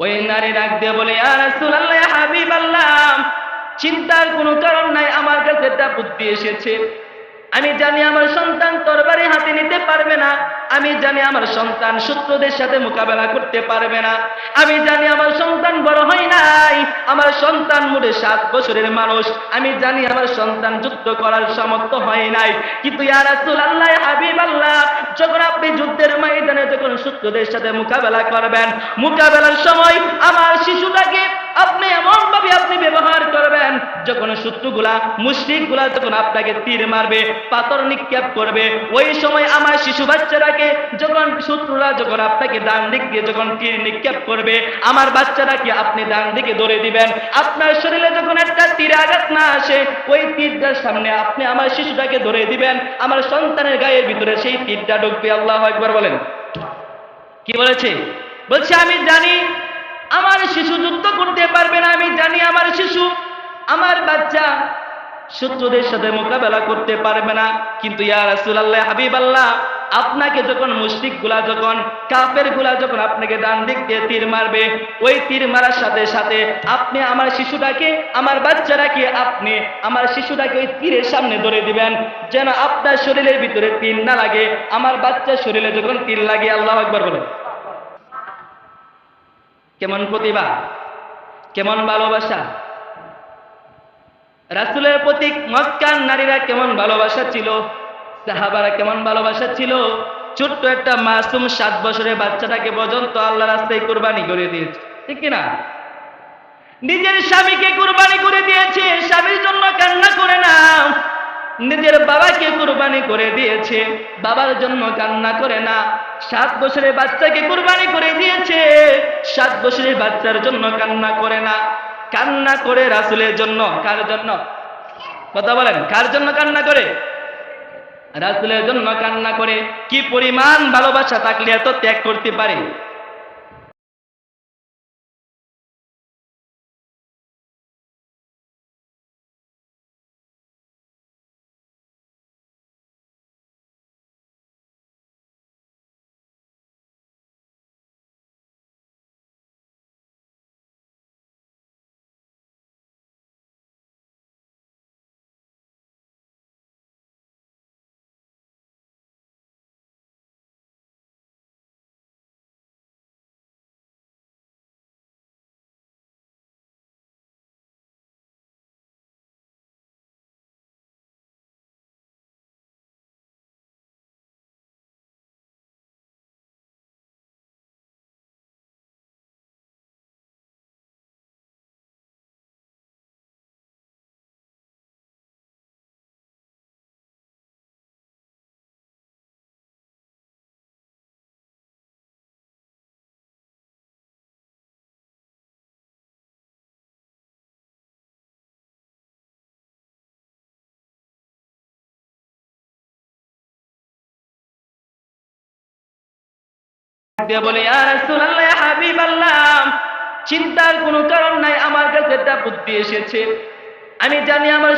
ওই নারী ডাক দিয়ে বলে, ইয়া রাসূলুল্লাহ, ইয়া হাবিবাল্লাহ, চিন্তার কোনো কারণ নাই, আমার কাছে একটা বুদ্ধি এসেছে। আমি জানি আমার সন্তান তরবারি হাতে নিতে পারবে না, আমি জানি আমার সন্তান শত্রুদের সাথে মোকাবেলা করতে পারবে না, আমি জানি আমার সন্তান বড় হয় নাই, আমার সন্তান মোটে 7 বছরের মানুষ, আমি জানি আমার সন্তান যুদ্ধ করার সামর্থ্য হয় নাই। কিন্তু ইয়া রাসূলুল্লাহ, ইয়া হাবিবাল্লাহ, যখন আপনি যুদ্ধের ময়দানে যখন শত্রুদের সাথে মোকাবেলা করবেন, মোকাবেলার সময় আমার শিশুটাকে আপনি এমন ভাবে আপনি ব্যবহার করবেন, যখন শত্রুগুলা মুশরিকগুলা যখন আপনাকে তীর মারবে, পাথর নিক্ষেপ করবে, ওই সময় আমার শিশু বাচ্চাটাকে যখন শত্রুরা যখন আপনাকে ডান দিক দিয়ে যখন তীর নিক্ষেপ করবে, আমার বাচ্চাটাকে আপনি ডান দিকে ধরে দিবেন। আপনার শরীরে যখন একটা তীর আঘাত না আসে, ওই তীরটার সামনে আপনি আমার শিশুটাকে ধরে দিবেন, আমার সন্তানের গায়ের ভিতরে সেই তীরটা ঢুকবে। আল্লাহু আকবার বলেন। কি বলেছে? বলছে আমি জানি আমার শিশু যুদ্ধ করতে পারবে না, আমি জানি আমার শিশু, আমার বাচ্চা শত্রুদের সাথে মোকাবেলা করতে পারবে না। কিন্তু ইয়া রাসূলুল্লাহ, হাবিবাল্লাহ, আপনাকে যখন মুশরিকগুলা যখন কাফেরগুলা যখন আপনাকে ডান দিক দিয়ে তীর মারবে, ওই তীর মারার সাথে সাথে আপনি আমার শিশুটাকে, আমার বাচ্চাটাকে আপনি আমার শিশুটাকে ওই তীরের সামনে ধরে দিবেন, যেন আপনার শরীরের ভিতরে তীর না লাগে, আমার বাচ্চার শরীরে যখন তীর লাগে। আল্লাহু আকবার বলেন। কেমন প্রতিভা, কেমন ভালোবাসা! রাসূলের প্রতি মক্কার নারীরা কেমন ভালোবাসা ছিল, সাহাবারা কেমন ভালোবাসা ছিল। ছোট্ট একটা মাসুম 7 বছরের বাচ্চাটাকে পর্যন্ত আল্লাহ রাস্তায় কুরবানি করে দিয়েছে, ঠিক কিনা? নিজের স্বামীকে কুরবানি করে দিয়েছে, স্বামীর জন্য কান্না করে না। নিজের বাবাকে কুরবানি করে দিয়েছে, বাবার জন্য কান্না করে না। 7 বছরের বাচ্চাকে কুরবানি করে দিয়েছে, 7 বছরের বাচ্চার জন্য কান্না করে না। কান্না করে রাসূলের জন্য। কার জন্য? কথা বলেন, কার জন্য কান্না করে? রাসূলের জন্য কান্না করে। কি পরিমাণ ভালোবাসা থাকলে এত ত্যাগ করতে পারে? দিয়ে বলে, ইয়া রাসূলুল্লাহ, ইয়া হাবিবাল্লাহ, চিন্তার কোনো কারণ নাই, আমার কাছে একটা বুদ্ধি এসেছে। আমি জানি আমার